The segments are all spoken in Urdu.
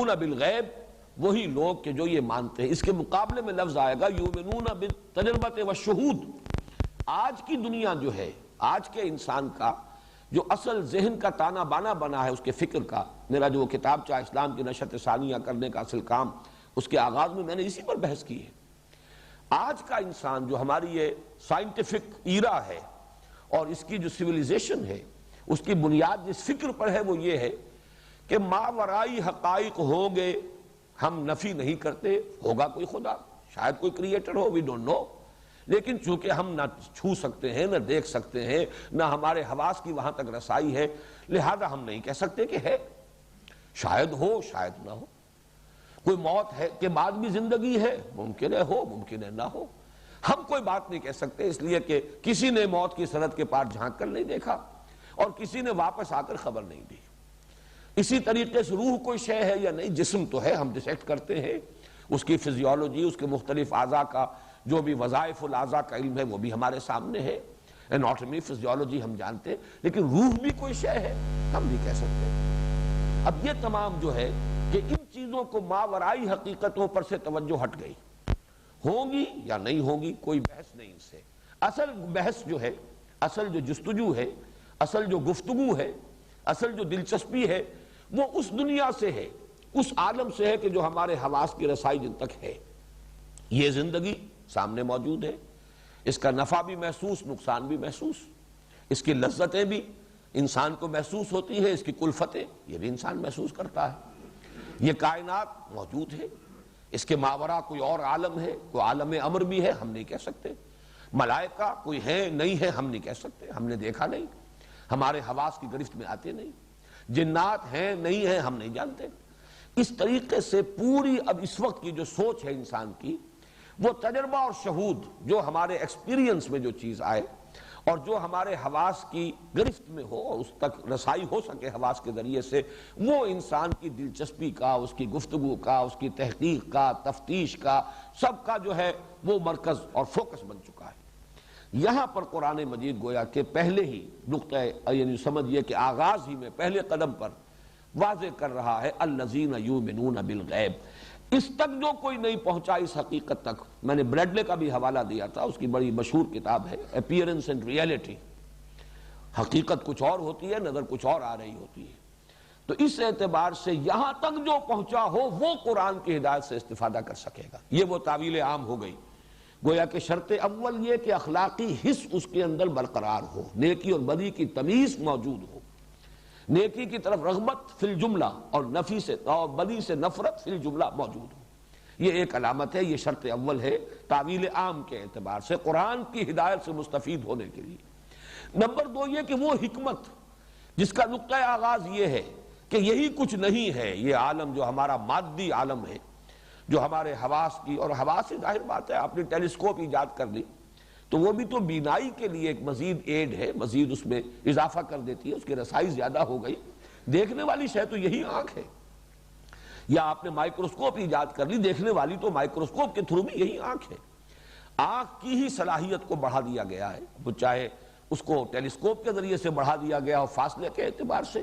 یؤمنون بالغیب، وہی لوگ کہ جو یہ مانتے ہیں۔ اس کے مقابلے میں لفظ آئے گا یؤمنون بالتجربۃ والشہود۔ آج کی دنیا جو ہے، آج کے انسان کا جو اصل ذہن کا تانا بانا بنا ہے اس کے فکر کا، میرا جو کتاب چاہ اسلام کی نشرت ثانیہ کرنے کا اصل کام، اس کے آغاز میں میں نے اسی پر بحث کی ہے۔ آج کا انسان جو ہماری یہ سائنٹیفک ایرا ہے اور اس کی جو سویلائزیشن ہے، اس کی بنیاد جس فکر پر ہے وہ یہ ہے کہ ماورائی حقائق ہوں گے، ہم نفی نہیں کرتے، ہوگا کوئی خدا، شاید کوئی creator who, we don't know, لیکن چونکہ ہم نہ چھو سکتے ہیں، نہ دیکھ سکتے ہیں، نہ ہمارے حواس کی وہاں تک رسائی ہے، لہذا ہم نہیں کہہ سکتے کہ ہے، شاید ہو شاید نہ ہو۔ کوئی موت ہے کے بعد بھی زندگی ہے، ممکن ہے ہو ممکن ہے نہ ہو، ہم کوئی بات نہیں کہہ سکتے، اس لیے کہ کسی نے موت کی سرحد کے پار جھانک کر نہیں دیکھا اور کسی نے واپس آ کر خبر نہیں دی۔ اسی طریقے سے روح کوئی شے ہے یا نہیں، جسم تو ہے، ہم ڈسیکٹ کرتے ہیں، اس کی فزیولوجی، اس کے مختلف اعضاء کا جو بھی وظائف الاعضاء کا علم ہے وہ بھی ہمارے سامنے ہے، اناٹمی فزیولوجی ہم جانتے ہیں، لیکن روح بھی کوئی شے ہے، ہم نہیں کہہ سکتے۔ اب یہ تمام جو ہے کہ ان چیزوں کو ماورائی حقیقتوں پر سے توجہ ہٹ گئی، ہوں گی یا نہیں ہوں گی کوئی بحث نہیں ان سے۔ اصل بحث جو ہے، اصل جو جستجو ہے، اصل جو گفتگو ہے، اصل جو دلچسپی ہے، وہ اس دنیا سے ہے، اس عالم سے ہے کہ جو ہمارے حواس کی رسائی جن تک ہے۔ یہ زندگی سامنے موجود ہے، اس کا نفع بھی محسوس، نقصان بھی محسوس، اس کی لذتیں بھی انسان کو محسوس ہوتی ہیں، اس کی کلفتیں یہ بھی انسان محسوس کرتا ہے۔ یہ کائنات موجود ہے، اس کے ماورا کوئی اور عالم ہے، کوئی عالم امر بھی ہے، ہم نہیں کہہ سکتے۔ ملائکہ کوئی ہے نہیں ہے، ہم نہیں کہہ سکتے، ہم نے دیکھا نہیں، ہمارے حواس کی گرفت میں آتے نہیں۔ جنات ہیں نہیں ہیں، ہم نہیں جانتے۔ اس طریقے سے پوری اب اس وقت کی جو سوچ ہے انسان کی، وہ تجربہ اور شہود، جو ہمارے ایکسپیرینس میں جو چیز آئے اور جو ہمارے حواس کی گرفت میں ہو اور اس تک رسائی ہو سکے حواس کے ذریعے سے، وہ انسان کی دلچسپی کا، اس کی گفتگو کا، اس کی تحقیق کا، تفتیش کا، سب کا جو ہے وہ مرکز اور فوکس بن چکا ہے۔ یہاں پر قرآن مجید گویا کہ پہلے ہی نقطہ یعنی سمجھئے کہ آغاز ہی میں پہلے قدم پر واضح کر رہا ہے الذین یؤمنون بالغیب۔ اس تک جو کوئی نہیں پہنچا اس حقیقت تک، میں نے بریڈلے کا بھی حوالہ دیا تھا، اس کی بڑی مشہور کتاب ہے اپیئرنس اینڈ ریئلٹی، حقیقت کچھ اور ہوتی ہے، نظر کچھ اور آ رہی ہوتی ہے۔ تو اس اعتبار سے یہاں تک جو پہنچا ہو وہ قرآن کی ہدایت سے استفادہ کر سکے گا، یہ وہ تعویل عام ہو گئی۔ گویا کہ شرط اول یہ کہ اخلاقی حس اس کے اندر برقرار ہو، نیکی اور بدی کی تمیز موجود ہو، نیکی کی طرف رغبت فی الجملہ اور نفی سے اور بدی سے نفرت فی الجملہ موجود ہو، یہ ایک علامت ہے، یہ شرط اول ہے تعویل عام کے اعتبار سے قرآن کی ہدایت سے مستفید ہونے کے لیے۔ نمبر دو یہ کہ وہ حکمت جس کا نقطہ آغاز یہ ہے کہ یہی کچھ نہیں ہے، یہ عالم جو ہمارا مادی عالم ہے، جو ہمارے حواس کی، اور حواس سے ظاہر بات ہے آپ نے ٹیلیسکوپ ایجاد کر لی تو وہ بھی تو بینائی کے لیے ایک مزید ایڈ ہے، مزید اس میں اضافہ کر دیتی ہے، اس کی رسائی زیادہ ہو گئی، دیکھنے والی شے تو یہی آنکھ ہے۔ یا آپ نے مائکروسکوپ ایجاد کر لی، دیکھنے والی تو مائکروسکوپ کے تھرو بھی یہی آنکھ ہے۔ آنکھ کی ہی صلاحیت کو بڑھا دیا گیا ہے، وہ چاہے اس کو ٹیلیسکوپ کے ذریعے سے بڑھا دیا گیا ہو فاصلے کے اعتبار سے،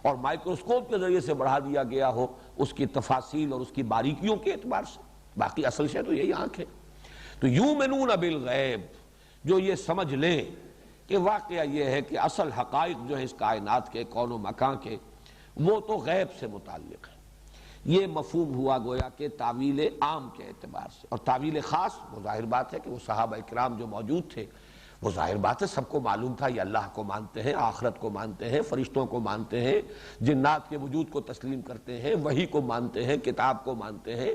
اور مائکروسکوپ کے ذریعے سے بڑھا دیا گیا ہو اس کی تفاصیل اور اس کی باریکیوں کے اعتبار سے، باقی اصل شے تو یہی آنکھ ہے۔ تو یؤمنون بالغیب، جو یہ سمجھ لیں کہ واقعہ یہ ہے کہ اصل حقائق جو ہے اس کائنات کے، کون و مکان کے، وہ تو غیب سے متعلق ہے، یہ مفہوم ہوا گویا کہ تعویل عام کے اعتبار سے۔ اور تعویل خاص، وہ ظاہر بات ہے کہ وہ صحابہ کرام جو موجود تھے، وہ ظاہر بات ہے سب کو معلوم تھا یہ اللہ کو مانتے ہیں، آخرت کو مانتے ہیں، فرشتوں کو مانتے ہیں، جنات کے وجود کو تسلیم کرتے ہیں، وحی کو مانتے ہیں، کتاب کو مانتے ہیں،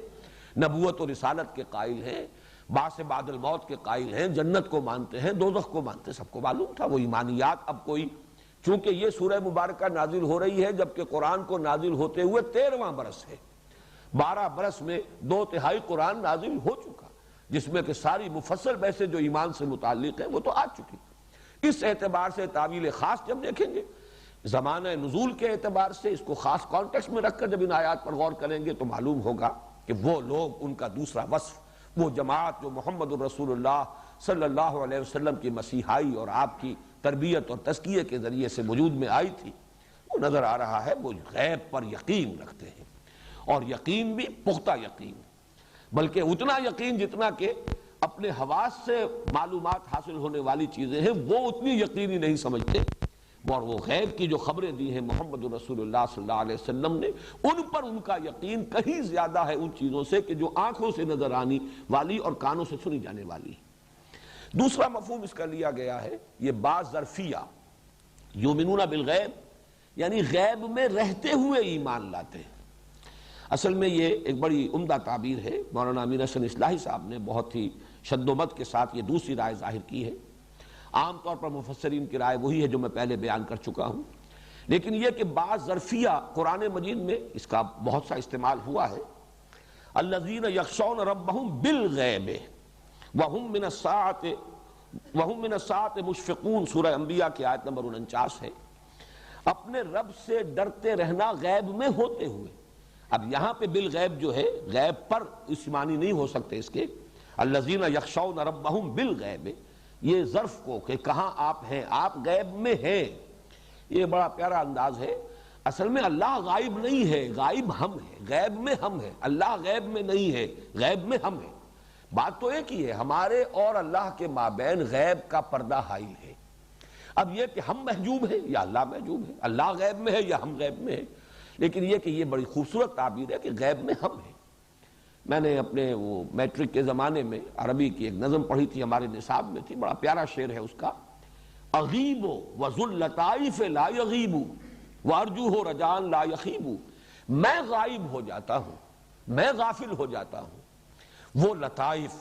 نبوت و رسالت کے قائل ہیں، بعث بعد الموت کے قائل ہیں، جنت کو مانتے ہیں، دوزخ کو مانتے ہیں، سب کو معلوم تھا وہ ایمانیات۔ اب کوئی چونکہ یہ سورہ مبارکہ نازل ہو رہی ہے جبکہ قرآن کو نازل ہوتے ہوئے 13واں برس ہے، 12 برس میں 2/3 قرآن نازل ہو چکا، جس میں کہ ساری مفصل بحثیں جو ایمان سے متعلق ہیں وہ تو آ چکی۔ اس اعتبار سے تعویل خاص جب دیکھیں گے، زمانہ نزول کے اعتبار سے اس کو خاص کانٹیکسٹ میں رکھ کر جب ان آیات پر غور کریں گے تو معلوم ہوگا کہ وہ لوگ، ان کا دوسرا وصف، وہ جماعت جو محمد الرسول اللہ صلی اللہ علیہ وسلم کی مسیحائی اور آپ کی تربیت اور تزکیے کے ذریعے سے وجود میں آئی تھی، وہ نظر آ رہا ہے وہ غیب پر یقین رکھتے ہیں اور یقین بھی پختہ یقین، بلکہ اتنا یقین جتنا کہ اپنے حواس سے معلومات حاصل ہونے والی چیزیں ہیں وہ اتنی یقینی نہیں سمجھتے، اور وہ غیب کی جو خبریں دی ہیں محمد رسول اللہ صلی اللہ علیہ وسلم نے، ان پر ان کا یقین کہیں زیادہ ہے ان چیزوں سے کہ جو آنکھوں سے نظر آنے والی اور کانوں سے سنی جانے والی۔ دوسرا مفہوم اس کا لیا گیا ہے یہ بعض ظرفیہ، یؤمنون بالغیب یعنی غیب میں رہتے ہوئے ایمان لاتے ہیں۔ اصل میں یہ ایک بڑی عمدہ تعبیر ہے، مولانا امین حسن اصلاحی صاحب نے بہت ہی شد و مد کے ساتھ یہ دوسری رائے ظاہر کی ہے۔ عام طور پر مفسرین کی رائے وہی ہے جو میں پہلے بیان کر چکا ہوں، لیکن یہ کہ بعض ظرفیہ قرآن مجید میں اس کا بہت سا استعمال ہوا ہے۔ الذین یخشون ربہم بالغیب وہم من الساعۃ مشفقون، سورہ انبیاء کی آیت نمبر 49 ہے۔ اپنے رب سے ڈرتے رہنا غیب میں ہوتے ہوئے۔ اب یہاں پہ بالغیب جو ہے غیب پر اس معنی نہیں ہو سکتے اس کے، الذین یخشون ربہم بالغیب، یہ ظرف کو کہ کہاں آپ ہیں، آپ غیب میں ہیں، یہ بڑا پیارا انداز ہے۔ اصل میں اللہ غائب نہیں ہے، غائب ہم ہیں، غیب میں ہم ہیں، اللہ غیب میں نہیں ہے، غیب میں ہم ہیں۔ بات تو ایک ہی ہے، ہمارے اور اللہ کے مابین غیب کا پردہ حائل ہے۔ اب یہ کہ ہم محجوب ہیں یا اللہ محجوب ہے، اللہ غیب میں ہے یا ہم غیب میں ہیں، لیکن یہ کہ یہ بڑی خوبصورت تعبیر ہے کہ غیب میں ہم ہیں۔ میں نے اپنے وہ میٹرک کے زمانے میں عربی کی ایک نظم پڑھی تھی، ہمارے نصاب میں تھی، بڑا پیارا شعر ہے اس کا، اغیب وذو اللطائف لا یغیب وارجوہ رجان لا یخیب، میں غائب ہو جاتا ہوں، میں غافل ہو جاتا ہوں، وہ لطائف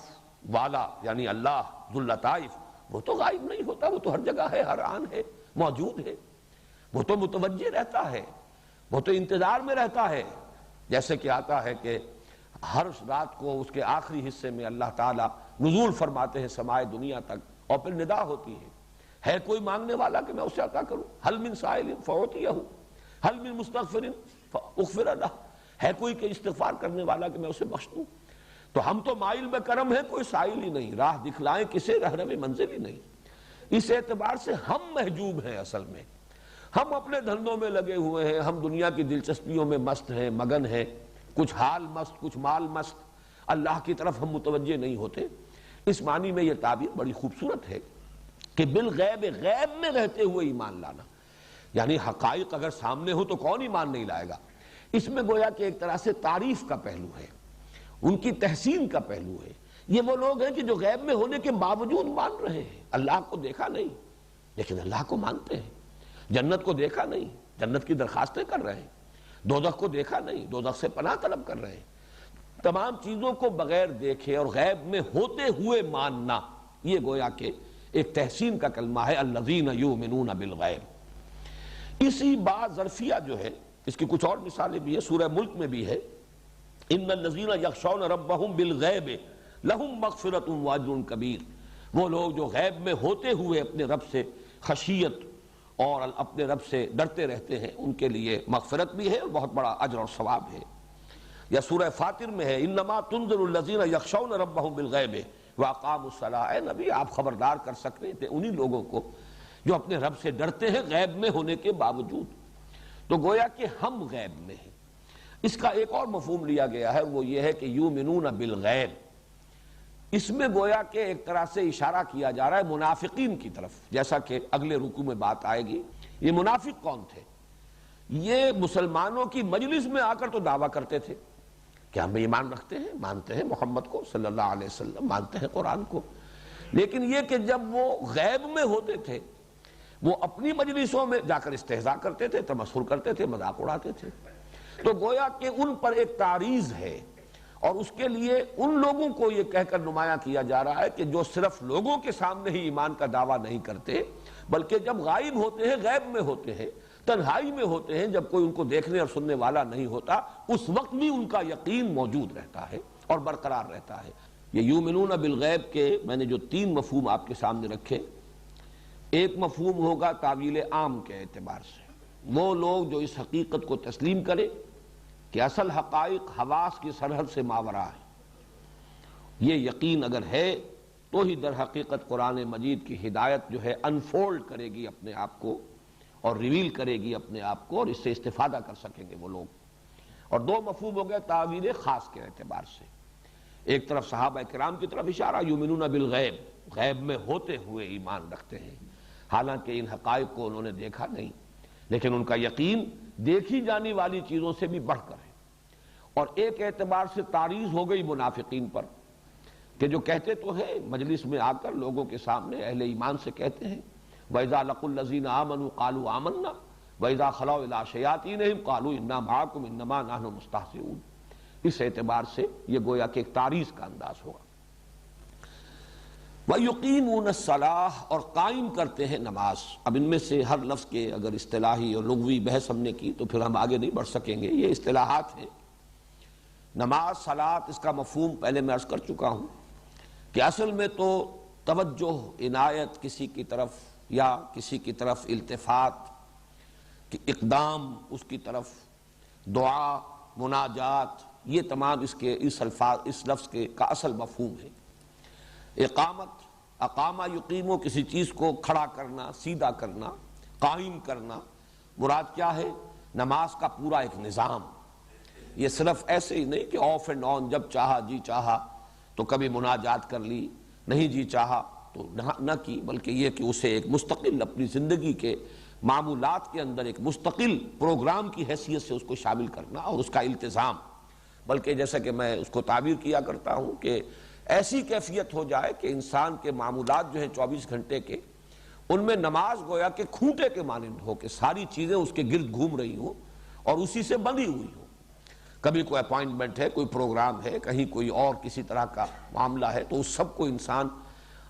والا یعنی اللہ ذو اللطائف وہ تو غائب نہیں ہوتا، وہ تو ہر جگہ ہے، ہر آن ہے، موجود ہے، وہ تو متوجہ رہتا ہے، وہ تو انتظار میں رہتا ہے۔ جیسے کہ آتا ہے کہ ہر رات کو اس کے آخری حصے میں اللہ تعالیٰ نزول فرماتے ہیں سمائے دنیا تک، اور پھر ندا ہوتی ہے کوئی مانگنے والا کہ میں اسے عطا کروں، حل من سائل فأعطیہ، حل من مستغفر فاغفر لہ، ہے کوئی کہ استغفار کرنے والا کہ میں اسے بخش دوں۔ تو ہم تو مائل میں کرم ہے، کوئی سائل ہی نہیں، راہ دکھلائیں کسے رہنم منزل ہی نہیں۔ اس اعتبار سے ہم محجوب ہیں، اصل میں ہم اپنے دھندوں میں لگے ہوئے ہیں، ہم دنیا کی دلچسپیوں میں مست ہیں، مگن ہیں، کچھ حال مست کچھ مال مست، اللہ کی طرف ہم متوجہ نہیں ہوتے۔ اس معنی میں یہ تعبیر بڑی خوبصورت ہے کہ بالغیب، غیب میں رہتے ہوئے ایمان لانا، یعنی حقائق اگر سامنے ہو تو کون ایمان نہیں لائے گا۔ اس میں گویا کہ ایک طرح سے تعریف کا پہلو ہے، ان کی تحسین کا پہلو ہے۔ یہ وہ لوگ ہیں کہ جو غیب میں ہونے کے باوجود مان رہے ہیں، اللہ کو دیکھا نہیں لیکن اللہ کو مانتے ہیں، جنت کو دیکھا نہیں جنت کی درخواستیں کر رہے ہیں، دوزخ کو دیکھا نہیں دوزخ سے پناہ طلب کر رہے ہیں۔ تمام چیزوں کو بغیر دیکھے اور غیب میں ہوتے ہوئے ماننا، یہ گویا کہ ایک تحسین کا کلمہ ہے، الذین یؤمنون بالغیب۔ اسی بات ظرفیہ جو ہے اس کی کچھ اور مثالیں بھی ہیں، سورہ ملک میں بھی ہے، ان الذین یخشون ربہم بالغیب لہم مغفرۃ واجر کبیر، وہ لوگ جو غیب میں ہوتے ہوئے اپنے رب سے خشیت اور اپنے رب سے ڈرتے رہتے ہیں، ان کے لیے مغفرت بھی ہے اور بہت بڑا اجر اور ثواب ہے۔ یا سورہ فاطر میں ہے، انما تنذر الذین یخشون ربہم بالغیب واقاموا الصلاۃ، اے نبی آپ خبردار کر سکتے تھے انہی لوگوں کو جو اپنے رب سے ڈرتے ہیں غیب میں ہونے کے باوجود۔ تو گویا کہ ہم غیب میں ہیں۔ اس کا ایک اور مفہوم لیا گیا ہے، وہ یہ ہے کہ یؤمنون بالغیب، اس میں گویا کہ ایک طرح سے اشارہ کیا جا رہا ہے منافقین کی طرف، جیسا کہ اگلے رکوع میں بات آئے گی۔ یہ منافق کون تھے؟ یہ مسلمانوں کی مجلس میں آ کر تو دعویٰ کرتے تھے کہ ہم ایمان رکھتے ہیں، مانتے ہیں محمد کو صلی اللہ علیہ وسلم، مانتے ہیں قرآن کو، لیکن یہ کہ جب وہ غیب میں ہوتے تھے وہ اپنی مجلسوں میں جا کر استہزاء کرتے تھے، تمسخر کرتے تھے، مذاق اڑاتے تھے۔ تو گویا کہ ان پر ایک تعریض ہے، اور اس کے لیے ان لوگوں کو یہ کہہ کر نمایاں کیا جا رہا ہے کہ جو صرف لوگوں کے سامنے ہی ایمان کا دعویٰ نہیں کرتے، بلکہ جب غائب ہوتے ہیں، غیب میں ہوتے ہیں، تنہائی میں ہوتے ہیں، جب کوئی ان کو دیکھنے اور سننے والا نہیں ہوتا، اس وقت بھی ان کا یقین موجود رہتا ہے اور برقرار رہتا ہے۔ یہ یؤمنون بالغیب کے میں نے جو 3 مفہوم آپ کے سامنے رکھے، ایک مفہوم ہوگا تعویل عام کے اعتبار سے، وہ لوگ جو اس حقیقت کو تسلیم کرے کہ اصل حقائق حواس کی سرحد سے ماورا ہے، یہ یقین اگر ہے تو ہی در حقیقت قرآن مجید کی ہدایت جو ہے انفولڈ کرے گی اپنے آپ کو اور ریویل کرے گی اپنے آپ کو، اور اس سے استفادہ کر سکیں گے وہ لوگ۔ اور دو مفہوم ہو گئے تعویل خاص کے اعتبار سے. ایک طرف صحابہ کرام کی طرف اشارہ، یؤمنون بالغیب، غیب میں ہوتے ہوئے ایمان رکھتے ہیں، حالانکہ ان حقائق کو انہوں نے دیکھا نہیں، لیکن ان کا یقین دیکھی جانے والی چیزوں سے بھی بڑھ کر ہے. اور ایک اعتبار سے تعریض ہو گئی منافقین پر کہ جو کہتے تو ہیں مجلس میں آ کر لوگوں کے سامنے اہل ایمان سے کہتے ہیں وَإِذَا لَقُوا الَّذِينَ آمَنُوا قَالُوا آمَنَّا وَإِذَا خَلَوْا إِلَىٰ شَيَاطِينِهِمْ قَالُوا إِنَّا مَعَكُمْ إِنَّمَا نَحْنُ مُسْتَهْزِئُونَ. اس اعتبار سے یہ گویا کہ ایک تعریض کا انداز ہوگا. وَيُقِيمُونَ الصَّلَاةَ، اور قائم کرتے ہیں نماز. اب ان میں سے ہر لفظ کے اگر اصطلاحی اور لغوی بحث ہم نے کی تو پھر ہم آگے نہیں بڑھ سکیں گے. یہ اصطلاحات ہیں. نماز، صلاۃ، اس کا مفہوم پہلے میں عرض کر چکا ہوں کہ اصل میں تو توجہ، عنایت کسی کی طرف یا کسی کی طرف التفات، کہ اقدام اس کی طرف، دعا، مناجات، یہ تمام اس لفظ کے کا اصل مفہوم ہے. اقامت، اقامہ یقیمو، کسی چیز کو کھڑا کرنا، سیدھا کرنا، قائم کرنا. مراد کیا ہے؟ نماز کا پورا ایک نظام. یہ صرف ایسے ہی نہیں کہ آف اینڈ آن، جب چاہا جی چاہا تو کبھی مناجات کر لی، نہیں جی چاہا تو نہ کی، بلکہ یہ کہ اسے ایک مستقل اپنی زندگی کے معمولات کے اندر ایک مستقل پروگرام کی حیثیت سے اس کو شامل کرنا اور اس کا التزام. بلکہ جیسا کہ میں اس کو تعبیر کیا کرتا ہوں کہ ایسی کیفیت ہو جائے کہ انسان کے معمولات جو ہیں 24 گھنٹے کے، ان میں نماز گویا کہ کھوٹے کے مانند ہو، کہ ساری چیزیں اس کے گرد گھوم رہی ہوں اور اسی سے بندھی ہوئی ہوں. کبھی کوئی اپوائنٹمنٹ ہے، کوئی پروگرام ہے، کہیں کوئی اور کسی طرح کا معاملہ ہے، تو اس سب کو انسان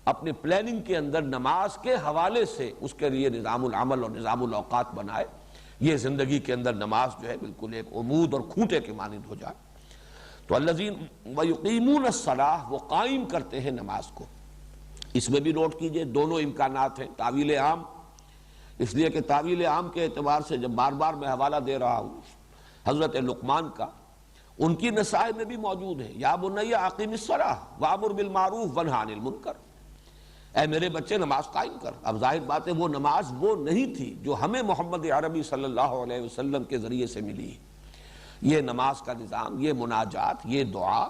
اپنے پلاننگ کے اندر نماز کے حوالے سے اس کے لیے نظام العمل اور نظام الاوقات بنائے. یہ زندگی کے اندر نماز جو ہے بالکل ایک عمود اور کھوٹے کے مانند ہو جائے. تو الذین ویقیمون الصلاۃ، وہ قائم کرتے ہیں نماز کو. اس میں بھی نوٹ کیجئے دونوں امکانات ہیں. تعویل عام، اس لیے کہ تعویل عام کے اعتبار سے جب بار بار میں حوالہ دے رہا ہوں حضرت لقمان کا، ان کی نصائح میں بھی موجود ہے، یا بنی اقیم الصلاۃ وامر بالمعروف وانہ عن المنکر، اے میرے بچے نماز قائم کر. اب ظاہر بات ہے وہ نماز وہ نہیں تھی جو ہمیں محمد عربی صلی اللہ علیہ وسلم کے ذریعے سے ملی. یہ نماز کا نظام، یہ مناجات، یہ دعا،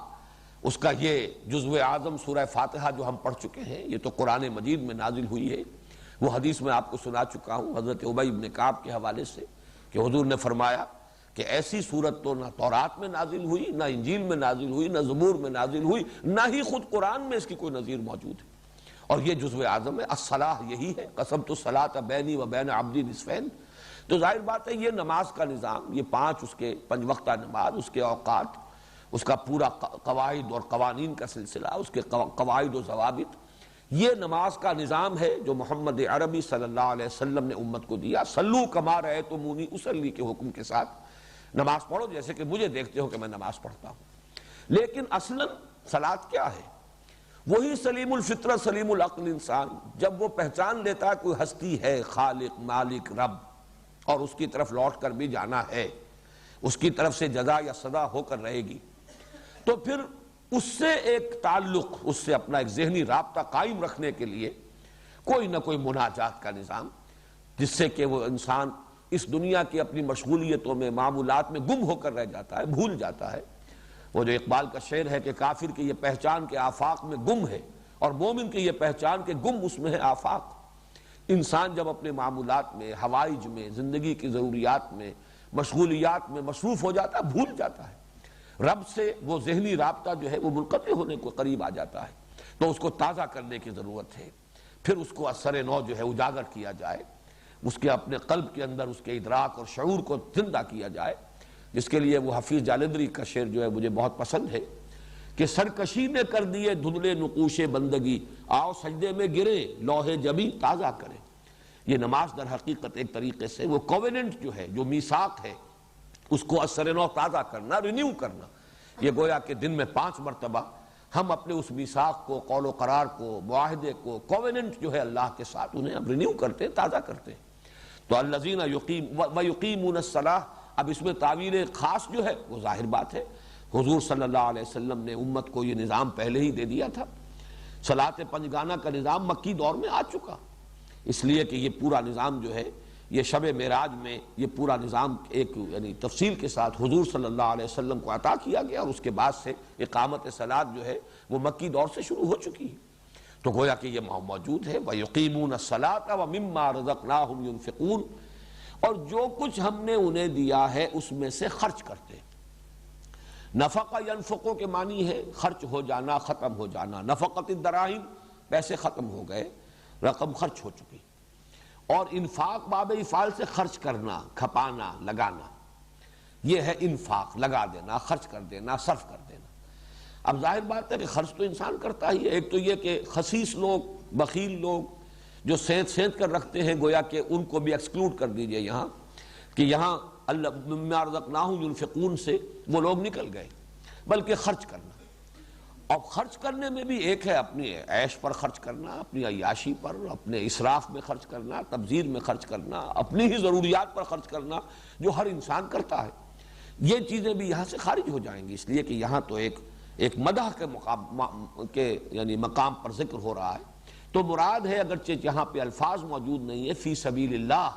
اس کا یہ جزو اعظم سورہ فاتحہ جو ہم پڑھ چکے ہیں، یہ تو قرآن مجید میں نازل ہوئی ہے. وہ حدیث میں آپ کو سنا چکا ہوں حضرت ابی بن کعب کے حوالے سے کہ حضور نے فرمایا کہ ایسی صورت تو نہ تورات میں نازل ہوئی، نہ انجیل میں نازل ہوئی، نہ زبور میں نازل ہوئی، نہ ہی خود قرآن میں اس کی کوئی نظیر موجود ہے. اور یہ جزو اعظم ہے. الصلاۃ یہی ہے، قسمت الصلاۃ بینی و بین عبدی نصفین. تو ظاہر بات ہے یہ نماز کا نظام، یہ اس کے 5 وقتہ نماز، اس کے اوقات، اس کا پورا قواعد اور قوانین کا سلسلہ، اس کے قواعد و ضوابط، یہ نماز کا نظام ہے جو محمد عربی صلی اللہ علیہ وسلم نے امت کو دیا. صلو کما رأیتمونی اصلی کے حکم کے ساتھ نماز پڑھو جیسے کہ مجھے دیکھتے ہو کہ میں نماز پڑھتا ہوں. لیکن اصلاً صلاۃ کیا ہے؟ وہی سلیم الفطرت سلیم العقل انسان جب وہ پہچان لیتا ہے کوئی ہستی ہے، خالق، مالک، رب، اور اس کی طرف لوٹ کر بھی جانا ہے، اس کی طرف سے جزا یا سزا ہو کر رہے گی، تو پھر اس سے ایک تعلق، اس سے اپنا ایک ذہنی رابطہ قائم رکھنے کے لیے کوئی نہ کوئی مناجات کا نظام، جس سے کہ وہ انسان اس دنیا کی اپنی مشغولیتوں میں، معمولات میں گم ہو کر رہ جاتا ہے، بھول جاتا ہے. وہ جو اقبال کا شعر ہے کہ کافر کی یہ پہچان کے آفاق میں گم ہے اور مومن کی یہ پہچان کے گم اس میں ہے آفاق. انسان جب اپنے معمولات میں، حوائج میں، زندگی کی ضروریات میں، مشغولیات میں مصروف ہو جاتا ہے، بھول جاتا ہے. رب سے وہ ذہنی رابطہ جو ہے وہ منقطع ہونے کو قریب آ جاتا ہے. تو اس کو تازہ کرنے کی ضرورت ہے. پھر اس کو اثر نو جو ہے اجاگر کیا جائے، اس کے اپنے قلب کے اندر اس کے ادراک اور شعور کو زندہ کیا جائے. جس کے لیے وہ حفیظ جالندری کا شعر جو ہے مجھے بہت پسند ہے کہ سرکشی نے کر دیے دھندلے نقوش بندگی، آؤ سجدے میں گرے لوح جبی تازہ کرے. یہ نماز در حقیقت ایک طریقے سے وہ کووننٹ جو ہے، جو میثاق ہے، اس کو اثر نو تازہ کرنا، رینیو کرنا. یہ گویا کہ دن میں 5 مرتبہ ہم اپنے اس میثاق کو، قول و قرار کو، معاہدے کو، کووننٹ جو ہے اللہ کے ساتھ، انہیں ہم رینیو کرتے ہیں، تازہ کرتے ہیں. تو الذین یقیمون الصلاۃ، اب اس میں تعویل خاص جو ہے وہ ظاہر بات ہے حضور صلی اللہ علیہ وسلم نے امت کو یہ نظام پہلے ہی دے دیا تھا. صلاۃ 5 گانہ کا نظام مکی دور میں آ چکا، اس لیے کہ یہ پورا نظام جو ہے یہ شب معراج میں یہ پورا نظام ایک یعنی تفصیل کے ساتھ حضور صلی اللہ علیہ وسلم کو عطا کیا گیا، اور اس کے بعد سے اقامت صلاۃ جو ہے وہ مکی دور سے شروع ہو چکی ہے۔ تو گویا کہ یہ موجود ہے وَيُقِيمُونَ الصَّلَاةَ وَمِمَّا رَزَقْنَاهُمْ يُنْفِقُونَ، اور جو کچھ ہم نے انہیں دیا ہے اس میں سے خرچ کرتے ہیں۔ نفقہ ینفقو کے معنی ہے خرچ ہو جانا، ختم ہو جانا۔ نفقت الدراہم، پیسے ختم ہو گئے، رقم خرچ ہو چکی۔ اور انفاق باب افعال سے خرچ کرنا، کھپانا، لگانا، یہ ہے انفاق، لگا دینا، خرچ کر دینا، صرف کر دینا۔ اب ظاہر بات ہے کہ خرچ تو انسان کرتا ہی ہے۔ ایک تو یہ کہ خسیس لوگ، بخیل لوگ جو سینت کر رکھتے ہیں، گویا کہ ان کو بھی ایکسکلوڈ کر دیجئے یہاں، کہ یہاں اللہ مما رزقناہم ینفقون سے وہ لوگ نکل گئے، بلکہ خرچ کرنا۔ اور خرچ کرنے میں بھی ایک ہے اپنی عیش پر خرچ کرنا، اپنی عیاشی پر، اپنے اسراف میں خرچ کرنا، تبذیر میں خرچ کرنا، اپنی ہی ضروریات پر خرچ کرنا، جو ہر انسان کرتا ہے۔ یہ چیزیں بھی یہاں سے خارج ہو جائیں گی، اس لیے کہ یہاں تو ایک مدح کے یعنی مقام پر ذکر ہو رہا ہے۔ تو مراد ہے، اگرچہ یہاں پہ الفاظ موجود نہیں ہے فی سبیل اللہ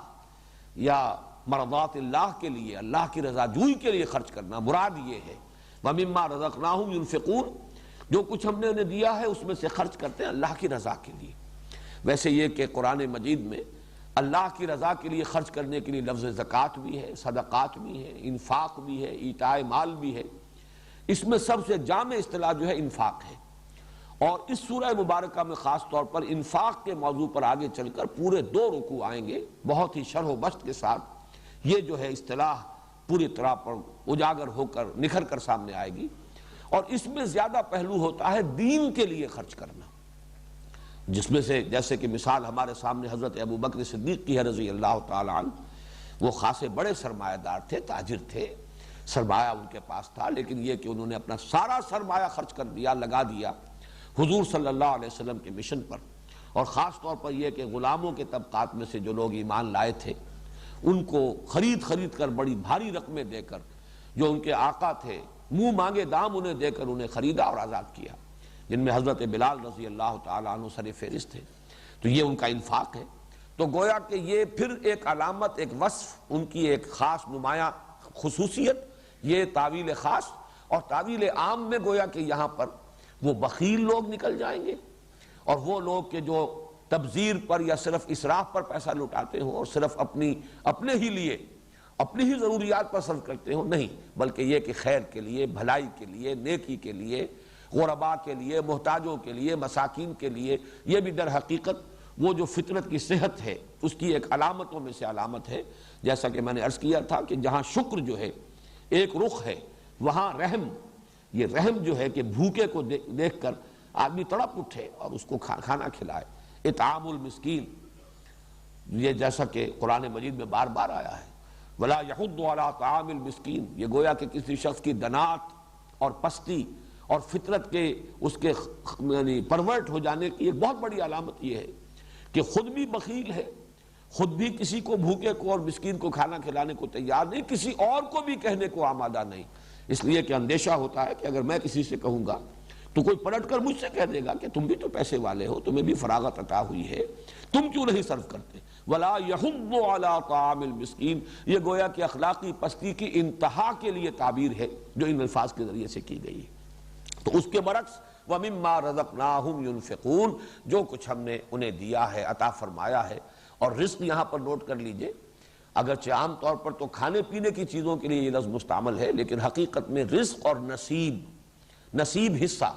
یا مرضات اللہ کے لیے، اللہ کی رضا جوئی کے لیے خرچ کرنا، مراد یہ ہے وَمِمَّا رَزَقْنَاهُمْ يُنْفِقُونَ، جو کچھ ہم نے انہیں دیا ہے اس میں سے خرچ کرتے ہیں اللہ کی رضا کے لیے۔ ویسے یہ کہ قرآن مجید میں اللہ کی رضا کے لیے خرچ کرنے کے لیے لفظ زکوٰۃ بھی ہے، صدقات بھی ہے، انفاق بھی ہے، ایتاء مال بھی ہے۔ اس میں سب سے جامع اصطلاح جو ہے انفاق ہے، اور اس سورہ مبارکہ میں خاص طور پر انفاق کے موضوع پر آگے چل کر پورے 2 رکوع آئیں گے، بہت ہی شرح و بسط کے ساتھ یہ جو ہے اصطلاح پوری طرح پر اجاگر ہو کر نکھر کر سامنے آئے گی۔ اور اس میں زیادہ پہلو ہوتا ہے دین کے لیے خرچ کرنا، جس میں سے جیسے کہ مثال ہمارے سامنے حضرت ابو بکر صدیق کی ہے رضی اللہ تعالی عنہ۔ وہ خاصے بڑے سرمایہ دار تھے، تاجر تھے، سرمایہ ان کے پاس تھا، لیکن یہ کہ انہوں نے اپنا سارا سرمایہ خرچ کر دیا، لگا دیا حضور صلی اللہ علیہ وسلم کے مشن پر۔ اور خاص طور پر یہ کہ غلاموں کے طبقات میں سے جو لوگ ایمان لائے تھے ان کو خرید کر بڑی بھاری رقمیں دے کر، جو ان کے آقا تھے منہ مانگے دام انہیں دے کر انہیں خریدا اور آزاد کیا، جن میں حضرت بلال رضی اللہ تعالیٰ عنہ سر فہرست تھے۔ تو یہ ان کا انفاق ہے۔ تو گویا کہ یہ پھر ایک علامت، ایک وصف، ان کی ایک خاص نمایاں خصوصیت، یہ تعویل خاص۔ اور تعویل عام میں گویا کہ یہاں پر وہ بخیل لوگ نکل جائیں گے، اور وہ لوگ کہ جو تبذیر پر یا صرف اسراف پر پیسہ لٹاتے ہوں اور صرف اپنے ہی لیے، اپنی ہی ضروریات پر صرف کرتے ہوں، نہیں، بلکہ یہ کہ خیر کے لیے، بھلائی کے لیے، نیکی کے لیے، غرباء کے لیے، محتاجوں کے لیے، مساکین کے لیے۔ یہ بھی در حقیقت وہ جو فطرت کی صحت ہے اس کی ایک علامتوں میں سے علامت ہے۔ جیسا کہ میں نے عرض کیا تھا کہ جہاں شکر جو ہے ایک رخ ہے، وہاں رحم، یہ رحم جو ہے کہ بھوکے کو دیکھ کر آدمی تڑپ اٹھے اور اس کو کھانا کھلائے۔ اطعام المسکین، یہ جیسا کہ قرآن مجید میں بار بار آیا ہے، ولا یحض علی طعام المسکین، یہ گویا کہ کسی شخص کی دنات اور پستی اور فطرت کے اس کے یعنی پرورٹ ہو جانے کی ایک بہت بڑی علامت یہ ہے کہ خود بھی بخیل ہے، خود بھی کسی کو بھوکے کو اور مسکین کو کھانا کھلانے کو تیار نہیں، کسی اور کو بھی کہنے کو آمادہ نہیں۔ اس لیے کہ اندیشہ ہوتا ہے کہ اگر میں کسی سے کہوں گا تو کوئی پلٹ کر مجھ سے کہہ دے گا کہ تم بھی تو پیسے والے ہو، تمہیں بھی فراغت عطا ہوئی ہے، تم کیوں نہیں صرف کرتے۔ ولا یحض علی طعام المسکین، یہ گویا کہ اخلاقی پستی کی انتہا کے لیے تعبیر ہے جو ان الفاظ کے ذریعے سے کی گئی ہے۔ تو اس کے برعکس وَمِمَّا رَزَقْنَاهُمْ يُنْفِقُونَ، جو کچھ ہم نے انہیں دیا ہے، عطا فرمایا ہے۔ اور رزق یہاں پر نوٹ کر لیجئے، اگرچہ عام طور پر تو کھانے پینے کی چیزوں کے لیے یہ لفظ مستعمل ہے، لیکن حقیقت میں رزق اور نصیب حصہ،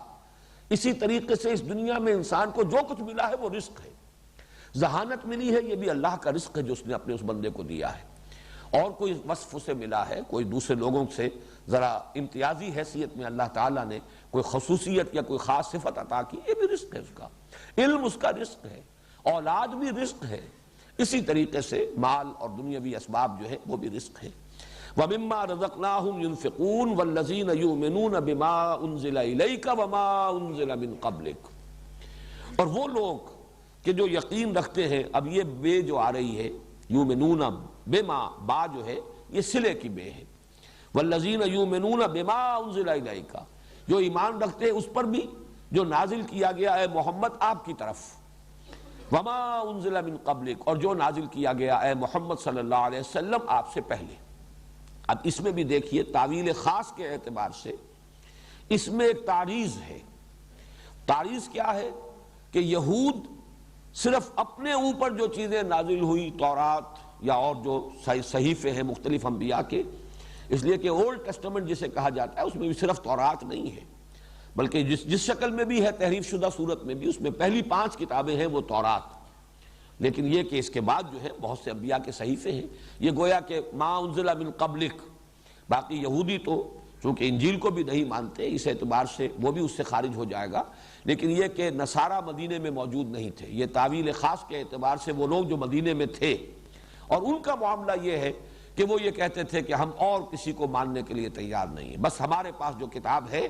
اسی طریقے سے اس دنیا میں انسان کو جو کچھ ملا ہے وہ رزق ہے۔ ذہانت ملی ہے، یہ بھی اللہ کا رزق ہے جو اس نے اپنے اس بندے کو دیا ہے۔ اور کوئی وصف اسے ملا ہے، کوئی دوسرے لوگوں سے ذرا امتیازی حیثیت میں اللہ تعالیٰ نے کوئی خصوصیت یا کوئی خاص صفت عطا کی، یہ بھی رزق ہے اس کا۔ علم اس کا رزق ہے، اولاد بھی رزق ہے، اسی طریقے سے مال اور دنیاوی اسباب جو ہے وہ بھی رزق ہے۔ وَمِمَّا رَزَقْنَاهُمْ يُنْفِقُونَ وَالَّذِينَ يُؤْمِنُونَ بِمَا أُنزِلَ إِلَيْكَ وَمَا أُنزِلَ مِن قَبْلِكَ، اور وہ لوگ کہ جو یقین رکھتے ہیں، اب یہ بے جو آ رہی ہے یؤمنون بما، با جو ہے یہ صلے کی بے ہے، والذین یؤمنون بما انزل الیک، جو ایمان رکھتے ہیں اس پر بھی جو نازل کیا گیا ہے محمد آپ کی طرف، وما انزل من قبلک، اور جو نازل کیا گیا اے محمد صلی اللہ علیہ وسلم آپ سے پہلے۔ اب اس میں بھی دیکھیے تعویل خاص کے اعتبار سے اس میں ایک تعریض ہے۔ تعریض کیا ہے کہ یہود صرف اپنے اوپر جو چیزیں نازل ہوئی، تورات یا اور جو صحیفے ہیں مختلف انبیاء کے، اس لیے کہ اولڈ ٹیسٹمنٹ جسے کہا جاتا ہے اس میں بھی صرف تورات نہیں ہے، بلکہ جس شکل میں بھی ہے تحریف شدہ صورت میں بھی، اس میں پہلی 5 کتابیں ہیں وہ تورات، لیکن یہ کہ اس کے بعد جو ہے بہت سے انبیاء کے صحیفے ہیں۔ یہ گویا کہ ما انزل من قبلک، باقی یہودی تو چونکہ انجیل کو بھی نہیں مانتے، اس اعتبار سے وہ بھی اس سے خارج ہو جائے گا، لیکن یہ کہ نصارہ مدینے میں موجود نہیں تھے، یہ تعویل خاص کے اعتبار سے وہ لوگ جو مدینے میں تھے، اور ان کا معاملہ یہ ہے کہ وہ یہ کہتے تھے کہ ہم اور کسی کو ماننے کے لیے تیار نہیں ہیں، بس ہمارے پاس جو کتاب ہے،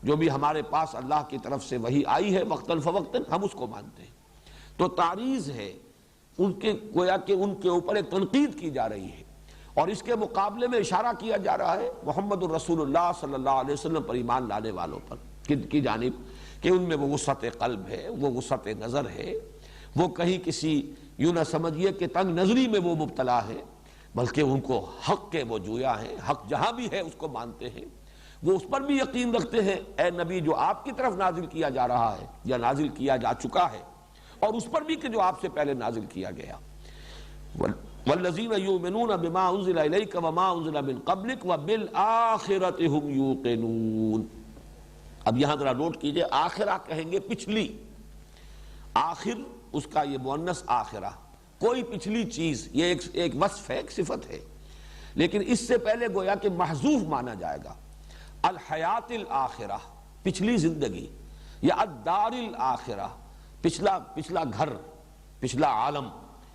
جو بھی ہمارے پاس اللہ کی طرف سے وحی آئی ہے وقتاً فوقتاً، ہم اس کو مانتے ہیں۔ تو تعریض ہے ان کے، گویا کہ ان کے اوپر ایک تنقید کی جا رہی ہے، اور اس کے مقابلے میں اشارہ کیا جا رہا ہے محمد الرسول اللہ صلی اللہ علیہ وسلم پر ایمان لانے والوں پر کی جانب، کہ ان میں وہ وسعت قلب ہے، وہ وسعت نظر ہے، وہ کہیں کسی یوں نہ سمجھیے کہ تنگ نظری میں وہ مبتلا ہے، بلکہ ان کو حق کے وہ جویا ہیں، حق جہاں بھی ہے اس کو مانتے ہیں، وہ اس پر بھی یقین رکھتے ہیں اے نبی جو آپ کی طرف نازل کیا جا رہا ہے یا نازل کیا جا چکا ہے، اور اس پر بھی کہ جو آپ سے پہلے نازل کیا گیا۔ والذین یؤمنون بما انزل الیک وما انزل من قبلک وبالآخرۃ هم یوقنون۔ اب یہاں ذرا نوٹ کیجئے، آخرہ کہیں گے پچھلی، آخر اس کا یہ مؤنث آخرہ، کوئی پچھلی چیز، یہ ایک وصف ہے، ایک صفت ہے، لیکن اس سے پہلے گویا کہ محذوف مانا جائے گا۔ الحیات الآخرہ، پچھلی زندگی، یا الدار الآخرہ، پچھلا گھر، پچھلا عالم،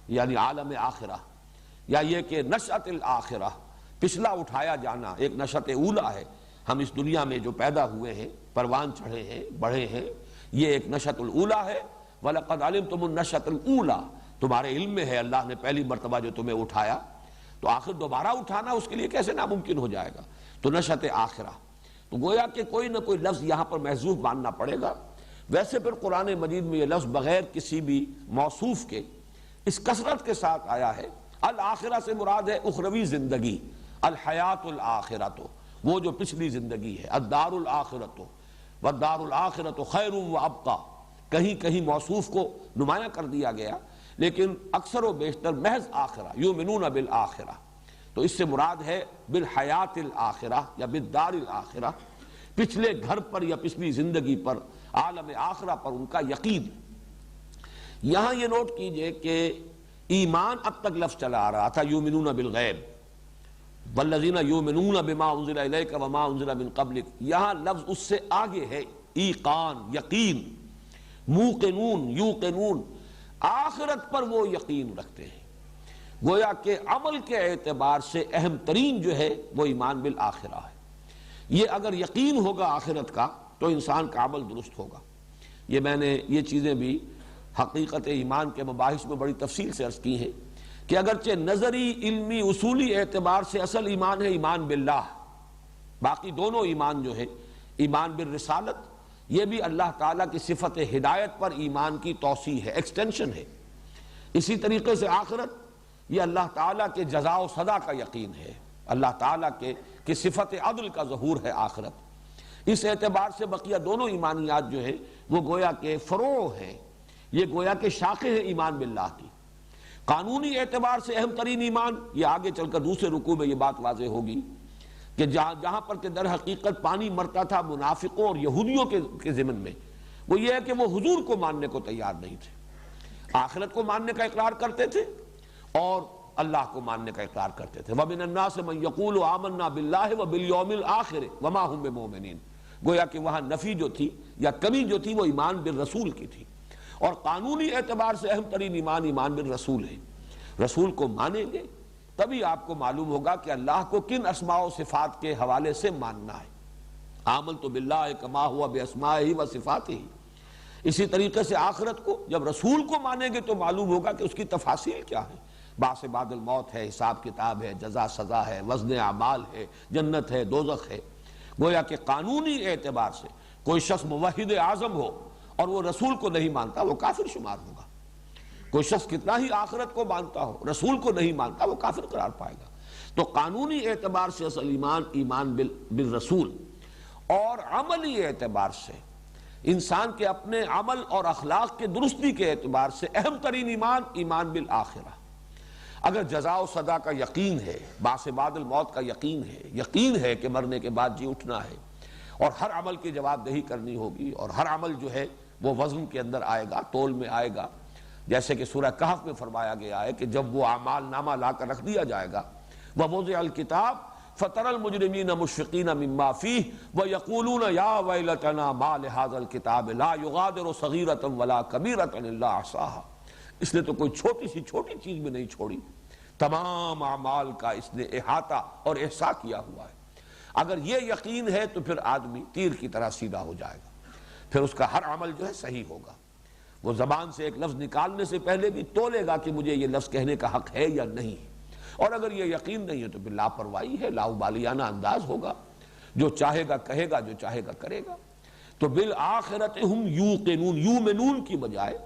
یعنی عالم آخرہ، یا یہ کہ نشأۃ الآخرہ، پچھلا اٹھایا جانا، ایک نشأۃ اولا ہے، ہم اس دنیا میں جو پیدا ہوئے ہیں، پروان چڑھے ہیں، بڑھے ہیں، یہ ایک نشأۃ الاولا ہے۔ وَلَقَدْ عَلِمْتُمُ النَّشْأَةَ الْأُولَىٰ، تمہارے علم میں ہے اللہ نے پہلی مرتبہ جو تمہیں اٹھایا، تو آخر دوبارہ اٹھانا اس کے لیے کیسے ناممکن ہو جائے گا، تو نشأۃ آخرہ، تو گویا کہ کوئی نہ کوئی لفظ یہاں پر محذوف ماننا پڑے گا۔ ویسے پھر قرآن مجید میں یہ لفظ بغیر کسی بھی موصوف کے اس کثرت کے ساتھ آیا ہے۔ الآخرہ سے مراد ہے اخروی زندگی، الحیات الآخرۃ، وہ جو پچھلی زندگی ہے، الدار الآخرۃ والدار الآخرۃ خیر وابقیٰ، کہیں کہیں موصوف کو نمایاں کر دیا گیا، لیکن اکثر و بیشتر محض آخرہ، یؤمنون بالآخرہ، تو اس سے مراد ہے بالحیات الآخرہ یا بالدار الآخرہ، پچھلے گھر پر یا پچھلی زندگی پر، عالم آخرہ پر ان کا یقین۔ یہاں یہ نوٹ کیجئے کہ ایمان اب تک لفظ چلا آ رہا تھا یؤمنون بالغیب، والذین یؤمنون بما انزل الیک وما انزل من قبلک، یہاں لفظ اس سے آگے ہے ایقان، یقین، موقنون، یوقنون، آخرت پر وہ یقین رکھتے ہیں۔ گویا کہ عمل کے اعتبار سے اہم ترین جو ہے وہ ایمان بالآخرہ ہے۔ یہ اگر یقین ہوگا آخرت کا تو انسان کا عمل درست ہوگا۔ یہ میں نے یہ چیزیں بھی حقیقت ایمان کے مباحث میں بڑی تفصیل سے عرض کی ہیں کہ اگرچہ نظری، علمی، اصولی اعتبار سے اصل ایمان ہے ایمان باللہ، باقی دونوں ایمان جو ہے، ایمان بالرسالت، یہ بھی اللہ تعالیٰ کی صفت ہدایت پر ایمان کی توسیع ہے، ایکسٹینشن ہے۔ اسی طریقے سے آخرت، یہ اللہ تعالیٰ کے جزا و سزا کا یقین ہے، اللہ تعالیٰ کے صفت عدل کا ظہور ہے آخرت۔ اس اعتبار سے بقیہ دونوں ایمانیات جو ہیں وہ گویا کہ فروع ہیں، یہ گویا کہ شاخیں ہیں ایمان باللہ کی۔ قانونی اعتبار سے اہم ترین ایمان، یہ آگے چل کر دوسرے رکوع میں یہ بات واضح ہوگی کہ جہاں پر کہ در حقیقت پانی مرتا تھا منافقوں اور یہودیوں کے ضمن میں، وہ یہ ہے کہ وہ حضور کو ماننے کو تیار نہیں تھے، آخرت کو ماننے کا اقرار کرتے تھے اور اللہ کو ماننے کا اقرار کرتے تھے۔ وَمِنَ النَّاسِ مَن يَقُولُ آمَنَّا بِاللَّهِ وَبِالْيَوْمِ الْآخِرِ وَمَا هُم بِمُؤْمِنِينَ، گویا کہ وہاں نفی جو تھی یا کمی جو تھی وہ ایمان بالرسول کی تھی، اور قانونی اعتبار سے اہم ترین ایمان ایمان بالرسول ہے۔ رسول کو مانیں گے تبھی آپ کو معلوم ہوگا کہ اللہ کو کن اسماء و صفات کے حوالے سے ماننا ہے۔ آمنت باللہ کما ہوا باسمائہ و صفاتہ۔ اسی طریقے سے آخرت کو جب رسول کو مانیں گے تو معلوم ہوگا کہ اس کی تفاصیل کیا ہے، بعث بعد الموت ہے، حساب کتاب ہے، جزا سزا ہے، وزن اعمال ہے، جنت ہے، دوزخ ہے۔ گویا کہ قانونی اعتبار سے کوئی شخص موحد اعظم ہو اور وہ رسول کو نہیں مانتا وہ کافر شمار ہوگا۔ کوئی شخص کتنا ہی آخرت کو مانتا ہو، رسول کو نہیں مانتا، وہ کافر قرار پائے گا۔ تو قانونی اعتبار سے اصل ایمان بالرسول، اور عملی اعتبار سے انسان کے اپنے عمل اور اخلاق کے درستی کے اعتبار سے اہم ترین ایمان بالآخرہ۔ اگر جزا و سزا کا یقین ہے، بعث بعد الموت کا یقین ہے کہ مرنے کے بعد جی اٹھنا ہے، اور ہر عمل کی جواب دہی کرنی ہوگی، اور ہر عمل جو ہے وہ وزن کے اندر آئے گا، تول میں آئے گا، جیسے کہ سورہ کہف میں فرمایا گیا ہے کہ جب وہ اعمال نامہ لا کر رکھ دیا جائے گا، وَوُضِعَ الْكِتَابُ فَتَرَى الْمُجْرِمِينَ مُشْفِقِينَ مِمَّا فِيهِ وَيَقُولُونَ يَا وَيْلَتَنَا مَا لِهَذَا الْكِتَابِ لَا يُغَادِرُ صَغِيرَةً وَلَا كَبِيرَةً إِلَّا أَحْصَاهَا، اس نے تو کوئی چھوٹی چیز بھی نہیں چھوڑی، تمام اعمال کا اس نے احاطہ اور احصاء کیا ہوا ہے۔ اگر یہ یقین ہے تو پھر آدمی تیر کی طرح سیدھا ہو جائے گا، پھر اس کا ہر عمل جو ہے صحیح ہوگا۔ وہ زبان سے ایک لفظ نکالنے سے پہلے بھی تولے گا کہ مجھے یہ لفظ کہنے کا حق ہے یا نہیں، اور اگر یہ یقین نہیں ہے تو پھر لاپرواہی ہے، لاؤبالیانہ انداز ہوگا، جو چاہے گا کہے گا، جو چاہے گا کرے گا۔ تو بالآخرت ہم یوقنون، یومنون کی بجائے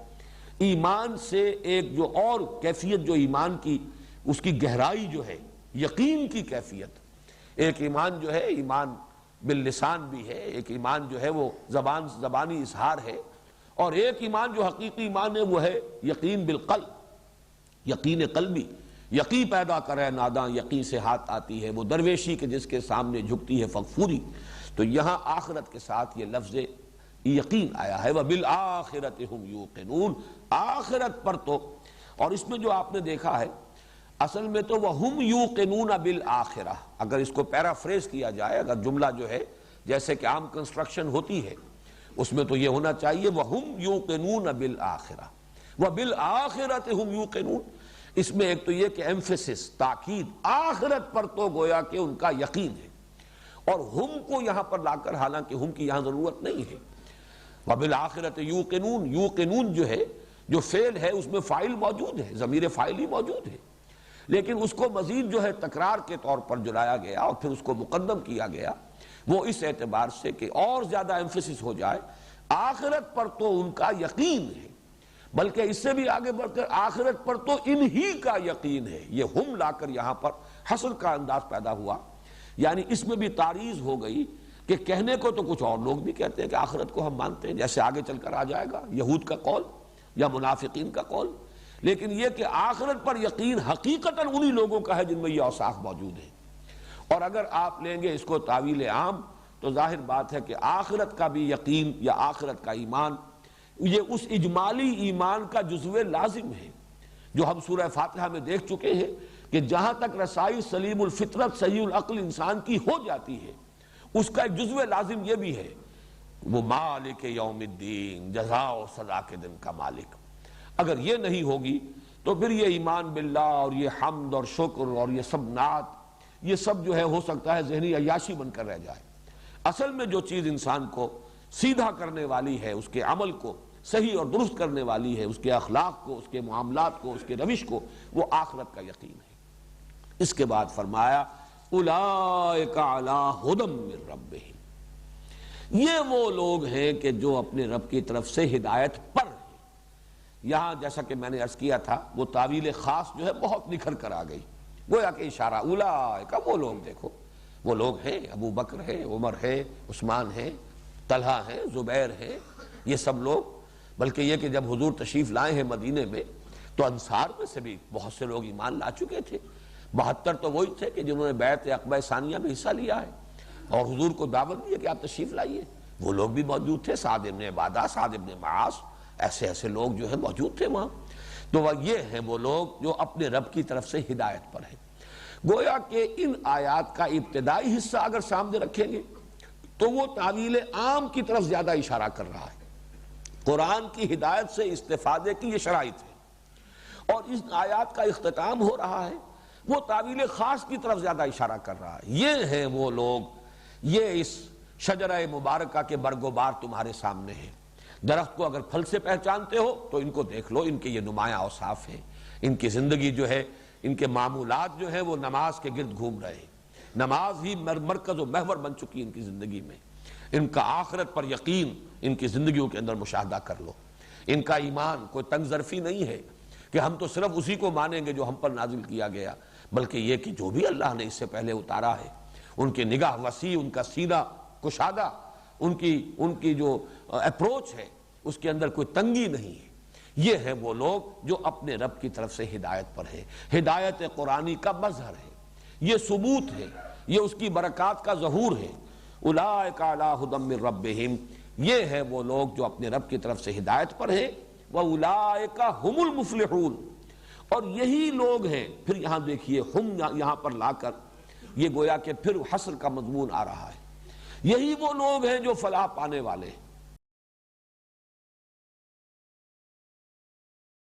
ایمان سے ایک جو اور کیفیت جو ایمان کی اس کی گہرائی جو ہے، یقین کی کیفیت، ایک ایمان جو ہے ایمان باللسان بھی ہے، ایک ایمان جو ہے وہ زبانی اظہار ہے، اور ایک ایمان جو حقیقی ایمان ہے وہ ہے یقین بالقلب، یقین قلبی۔ یقین پیدا کرے ناداں یقین سے ہاتھ آتی ہے، وہ درویشی کے جس کے سامنے جھکتی ہے فغفوری۔ تو یہاں آخرت کے ساتھ یہ لفظ یقین آیا ہے، وَبِالْآخِرَةِ هُمْ يُوقِنُونَ، آخرت پر تو، اور اس میں جو آپ نے دیکھا ہے اصل میں تو وَهُمْ يُوقِنُونَ بِالْآخِرَةِ، اگر اس کو پیرافریز کیا جائے، اگر جملہ جو ہے جیسے کہ عام کنسٹرکشن ہوتی ہے اس میں تو یہ ہونا چاہیے وَهُمْ يُوقِنُونَ بِالْآخِرَةِ وَبِالْآخِرَةِ هُمْ يُوقِنُونَ۔ اس میں ایک تو یہ کہ ایمفیسس، تاکید، آخرت پر تو گویا کہ ان کا یقین ہے، اور ہم کو یہاں پر لا کر، حالانکہ ہم کی یہاں ضرورت نہیں ہے، وَبِالْآخِرَةِ يُوقِنُونَ، یوقنون جو ہے، جو فعل ہے اس میں فاعل موجود ہے، ضمیر فاعل ہی موجود ہے، لیکن اس کو مزید جو ہے تکرار کے طور پر جو لایا گیا اور پھر اس کو مقدم کیا گیا، وہ اس اعتبار سے کہ اور زیادہ ایمفیسس ہو جائے، آخرت پر تو ان کا یقین ہے، بلکہ اس سے بھی آگے بڑھ کر آخرت پر تو انہی کا یقین ہے۔ یہ ہم لا کر یہاں پر حصر کا انداز پیدا ہوا، یعنی اس میں بھی تعریض ہو گئی کہ کہنے کو تو کچھ اور لوگ بھی کہتے ہیں کہ آخرت کو ہم مانتے ہیں، جیسے آگے چل کر آ جائے گا یہود کا قول یا منافقین کا قول، لیکن یہ کہ آخرت پر یقین حقیقتاً انہی لوگوں کا ہے جن میں یہ اوصاف موجود ہیں۔ اور اگر آپ لیں گے اس کو تعویل عام تو ظاہر بات ہے کہ آخرت کا بھی یقین یا آخرت کا ایمان یہ اس اجمالی ایمان کا جزو لازم ہے جو ہم سورہ فاتحہ میں دیکھ چکے ہیں کہ جہاں تک رسائی سلیم الفطرت صحیح العقل انسان کی ہو جاتی ہے، اس کا ایک جزو لازم یہ بھی ہے وہ مالک یوم الدین، جزا و سزا کے دن کا مالک۔ اگر یہ نہیں ہوگی تو پھر یہ ایمان باللہ اور یہ حمد اور شکر اور یہ سب نعت، یہ سب جو ہے ہو سکتا ہے ذہنی عیاشی بن کر رہ جائے۔ اصل میں جو چیز انسان کو سیدھا کرنے والی ہے، اس کے عمل کو صحیح اور درست کرنے والی ہے، اس کے اخلاق کو، اس کے معاملات کو، اس کے روش کو، وہ آخرت کا یقین ہے۔ اس کے بعد فرمایا اولئک علی ھدی من ربہم، یہ وہ لوگ ہیں کہ جو اپنے رب کی طرف سے ہدایت پر ہیں۔ یہاں جیسا کہ میں نے عرض کیا تھا وہ تعویل خاص جو ہے بہت نکھر کر آ گئی، گویا کہ اشارہ اولئک، وہ لوگ دیکھو، وہ لوگ ہیں، ابو بکر ہے، عمر ہے، عثمان ہے، طلحہ ہے، زبیر ہے، یہ سب لوگ، بلکہ یہ کہ جب حضور تشریف لائے ہیں مدینے میں تو انصار میں سے بھی بہت سے لوگ ایمان لا چکے تھے، 72 تو وہی تھے کہ جنہوں نے بیعت عقبہ ثانیہ میں حصہ لیا ہے اور حضور کو دعوت دی ہے کہ آپ تشریف لائیے، وہ لوگ بھی موجود تھے، سعد بن عبادہ، سعد بن معاذ، ایسے لوگ جو ہیں موجود تھے وہاں۔ تو یہ ہیں وہ لوگ جو اپنے رب کی طرف سے ہدایت پر ہیں۔ گویا کہ ان آیات کا ابتدائی حصہ اگر سامنے رکھیں گے تو وہ تعویل عام کی طرف زیادہ اشارہ کر رہا ہے، قرآن کی ہدایت سے استفادے کی یہ شرائط ہے، اور اس آیات کا اختتام ہو رہا ہے وہ تعویل خاص کی طرف زیادہ اشارہ کر رہا ہے۔ یہ ہیں وہ لوگ، یہ اس شجرہ مبارکہ کے برگ و بار تمہارے سامنے ہیں، درخت کو اگر پھل سے پہچانتے ہو تو ان کو دیکھ لو، ان کے یہ نمایاں اوصاف ہیں، ان کی زندگی جو ہے، ان کے معمولات جو ہیں وہ نماز کے گرد گھوم رہے ہیں، نماز ہی مرکز و محور بن چکی ان کی زندگی میں، ان کا آخرت پر یقین ان کی زندگیوں کے اندر مشاہدہ کر لو، ان کا ایمان کوئی تنگ ظرفی نہیں ہے، کہ ہم تو صرف اسی کو مانیں گے جو ہم پر نازل کیا گیا، بلکہ یہ کہ جو بھی اللہ نے اس سے پہلے اتارا ہے ان کی نگاہ وسیع، ان کا سینہ کشادہ، ان کی جو اپروچ ہے اس کے اندر کوئی تنگی نہیں ہے۔ یہ ہیں وہ لوگ جو اپنے رب کی طرف سے ہدایت پر ہے، ہدایت قرآنی کا مظہر ہے، یہ ثبوت ہے، یہ اس کی برکات کا ظہور ہے۔ اولئک علی ھدی من ربہم، یہ ہے وہ لوگ جو اپنے رب کی طرف سے ہدایت پر ہیں، وَأُولَئِكَ هُمُ الْمُفْلِحُونَ، اور یہی لوگ ہیں۔ پھر یہاں دیکھیے ہم یہاں پر لا کر یہ گویا کہ پھر حصر کا مضمون آ رہا ہے، یہی وہ لوگ ہیں جو فلاح پانے والے ہیں۔